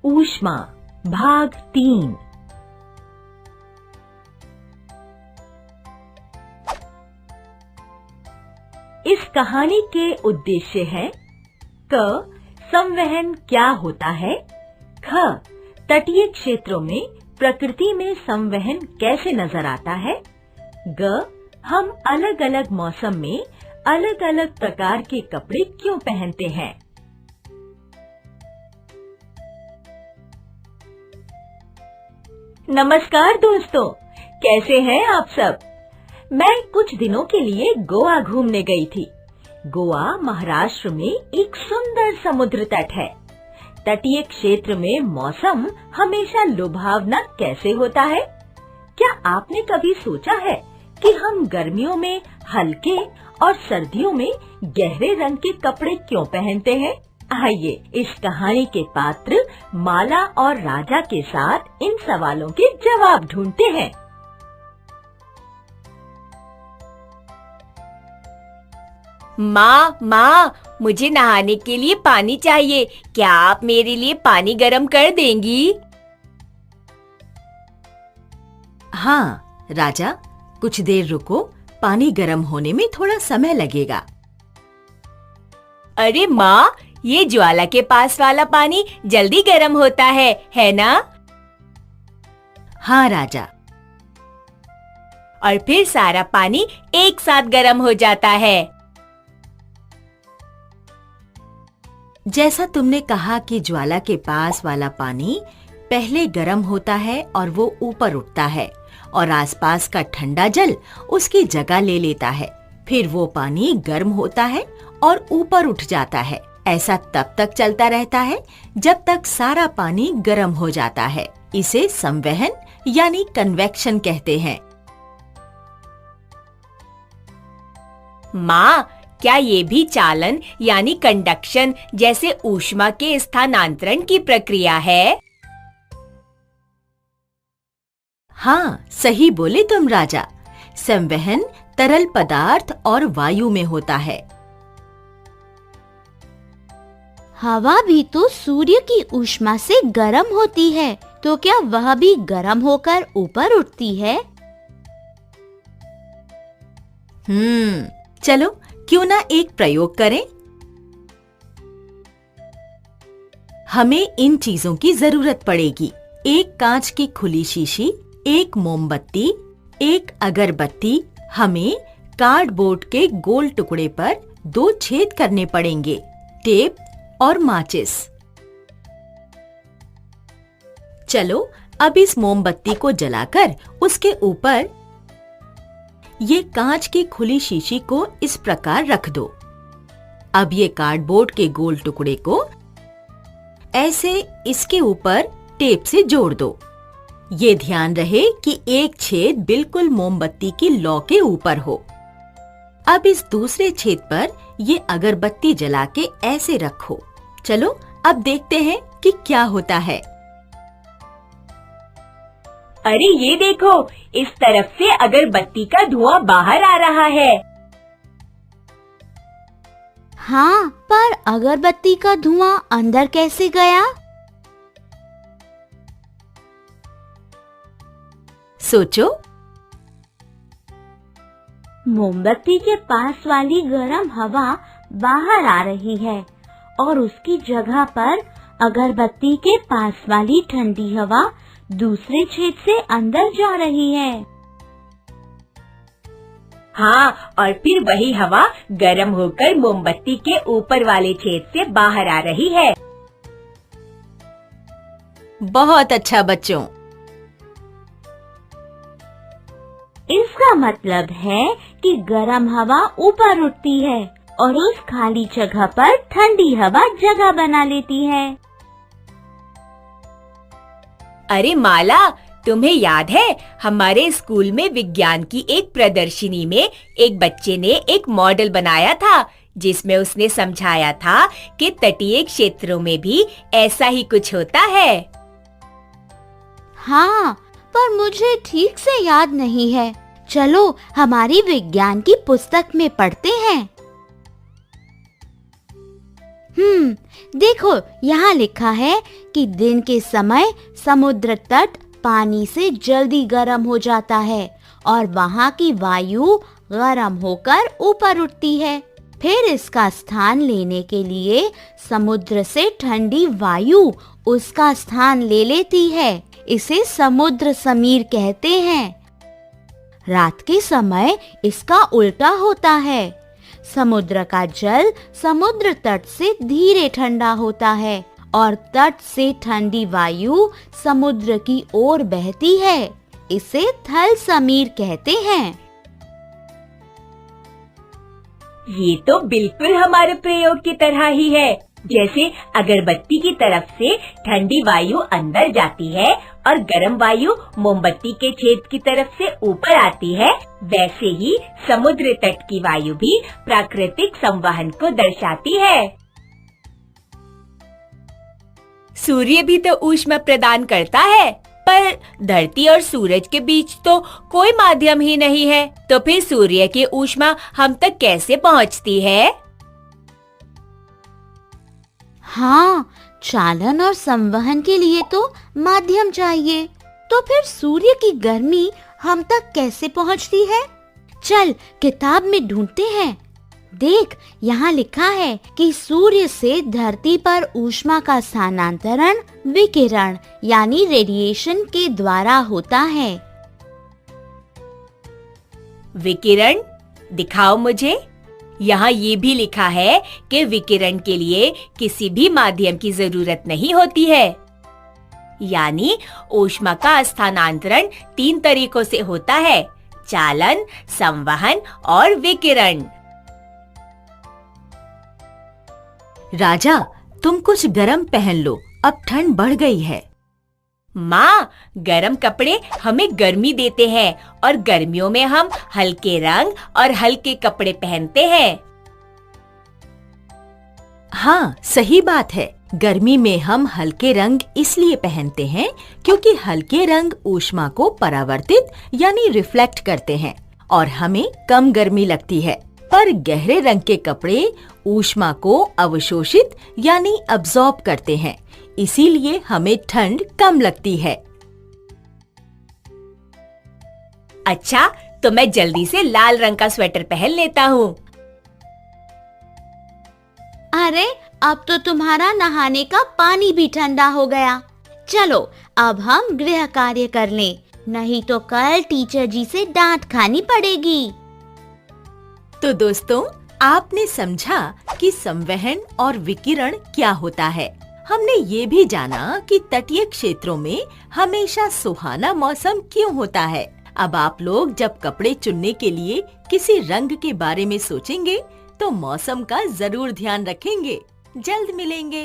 ऊष्मा भाग 3। इस कहानी के उद्देश्य है क संवहन क्या होता है, ख तटीय क्षेत्रों में प्रकृति में संवहन कैसे नजर आता है, ग हम अलग अलग मौसम में अलग अलग प्रकार के कपड़े क्यों पहनते हैं। नमस्कार दोस्तों, कैसे हैं आप सब। मैं कुछ दिनों के लिए गोवा घूमने गई थी। गोवा महाराष्ट्र में एक सुंदर समुद्र तट है। तटीय क्षेत्र में मौसम हमेशा लुभावना कैसे होता है। क्या आपने कभी सोचा है कि हम गर्मियों में हल्के और सर्दियों में गहरे रंग के कपड़े क्यों पहनते हैं। आइए इस कहानी के पात्र माला और राजा के साथ इन सवालों के जवाब ढूंढते हैं। माँ, मुझे नहाने के लिए पानी चाहिए। क्या आप मेरे लिए पानी गरम कर देंगी? हाँ राजा, कुछ देर रुको, पानी गरम होने में थोड़ा समय लगेगा। अरे माँ, ये ज्वाला के पास वाला पानी जल्दी गरम होता है ना? हाँ राजा। और फिर सारा पानी एक साथ गरम हो जाता है। जैसा तुमने कहा कि ज्वाला के पास वाला पानी पहले गर्म होता है और वो ऊपर उठता है और आसपास का ठंडा जल उसकी जगह ले लेता है। फिर वो पानी गर्म होता है और ऊपर उठ जाता है। ऐसा तब तक चलता रहता है जब तक सारा पानी गर्म हो जाता है। इसे संवहन यानी कन्वेक्शन कहते हैं। माँ, क्या ये भी चालन यानी कंडक्शन जैसे ऊष्मा के स्थानांतरण की प्रक्रिया है? हाँ, सही बोले तुम राजा। संवहन तरल पदार्थ और वायु में होता है। हवा भी तो सूर्य की ऊष्मा से गर्म होती है, तो क्या वह भी गर्म होकर ऊपर उठती है? चलो क्यों ना एक प्रयोग करें। हमें इन चीजों की जरूरत पड़ेगी। एक कांच की खुली शीशी, एक मोमबत्ती, एक अगरबत्ती। हमें कार्डबोर्ड के गोल टुकड़े पर 2 छेद करने पड़ेंगे, टेप और माचिस। चलो अब इस मोमबत्ती को जलाकर उसके ऊपर ये कांच की खुली शीशी को इस प्रकार रख दो। अब ये कार्डबोर्ड के गोल टुकड़े को ऐसे इसके ऊपर टेप से जोड़ दो। ये ध्यान रहे कि एक छेद बिल्कुल मोमबत्ती की लौ के ऊपर हो। अब इस दूसरे छेद पर ये अगरबत्ती जला के ऐसे रखो। चलो अब देखते हैं कि क्या होता है। अरे ये देखो, इस तरफ से अगरबत्ती का धुआं बाहर आ रहा है। हाँ, पर अगरबत्ती का धुआं अंदर कैसे गया? सोचो। मोमबत्ती के पास वाली गर्म हवा बाहर आ रही है और उसकी जगह पर अगरबत्ती के पास वाली ठंडी हवा दूसरे छेद से अंदर जा रही है। हाँ, और फिर वही हवा गर्म होकर मोमबत्ती के ऊपर वाले छेद से बाहर आ रही है। बहुत अच्छा बच्चों। इसका मतलब है कि गर्म हवा ऊपर उठती है और उस खाली जगह पर ठंडी हवा जगह बना लेती है। अरे माला, तुम्हें याद है हमारे स्कूल में विज्ञान की एक प्रदर्शनी में एक बच्चे ने एक मॉडल बनाया था जिसमें उसने समझाया था कि तटीय क्षेत्रों में भी ऐसा ही कुछ होता है। हाँ, पर मुझे ठीक से याद नहीं है। चलो हमारी विज्ञान की पुस्तक में पढ़ते हैं। देखो यहाँ लिखा है कि दिन के समय समुद्र तट पानी से जल्दी गर्म हो जाता है और वहाँ की वायु गर्म होकर ऊपर उठती है। फिर इसका स्थान लेने के लिए समुद्र से ठंडी वायु उसका स्थान ले लेती है। इसे समुद्र समीर कहते हैं। रात के समय इसका उल्टा होता है। समुद्र का जल समुद्र तट से धीरे ठंडा होता है और तट से ठंडी वायु समुद्र की ओर बहती है। इसे थल समीर कहते हैं। ये तो बिल्कुल हमारे प्रयोग की तरह ही है। जैसे अगरबत्ती की तरफ से ठंडी वायु अंदर जाती है और गर्म वायु मोमबत्ती के छेद की तरफ से ऊपर आती है, वैसे ही समुद्र तट की वायु भी प्राकृतिक संवहन को दर्शाती है। सूर्य भी तो ऊष्मा प्रदान करता है, पर धरती और सूरज के बीच तो कोई माध्यम ही नहीं है। तो फिर सूर्य की ऊष्मा हम तक कैसे पहुंचती है? हाँ, चालन और संवहन के लिए तो माध्यम चाहिए। तो फिर सूर्य की गर्मी हम तक कैसे पहुंचती है? चल किताब में ढूंढते हैं। देख, यहाँ लिखा है कि सूर्य से धरती पर ऊष्मा का स्थानांतरण विकिरण यानी रेडिएशन के द्वारा होता है। विकिरण दिखाओ मुझे। यहाँ ये भी लिखा है कि विकिरण के लिए किसी भी माध्यम की जरूरत नहीं होती है। यानी ऊष्मा का स्थानांतरण 3 तरीकों से होता है: चालन, संवहन और विकिरण। राजा, तुम कुछ गरम पहन लो, अब ठंड बढ़ गई है। माँ, गरम कपड़े हमें गर्मी देते हैं और गर्मियों में हम हल्के रंग और हल्के कपड़े पहनते हैं। हाँ, सही बात है। गर्मी में हम हल्के रंग इसलिए पहनते हैं क्योंकि हल्के रंग ऊष्मा को परावर्तित यानी रिफ्लेक्ट करते हैं और हमें कम गर्मी लगती है। पर गहरे रंग के कपड़े ऊष्मा को अवशोषित यानी अब्सॉर्ब करते हैं, इसीलिए हमें ठंड कम लगती है। अच्छा, तो मैं जल्दी से लाल रंग का स्वेटर पहन लेता हूँ। अरे, अब तो तुम्हारा नहाने का पानी भी ठंडा हो गया। चलो अब हम गृह कार्य कर लें, नहीं तो कल टीचर जी से डांट खानी पड़ेगी। तो दोस्तों, आपने समझा कि संवहन और विकिरण क्या होता है। हमने ये भी जाना कि तटीय क्षेत्रों में हमेशा सुहाना मौसम क्यों होता है। अब आप लोग जब कपड़े चुनने के लिए किसी रंग के बारे में सोचेंगे तो मौसम का जरूर ध्यान रखेंगे। जल्द मिलेंगे।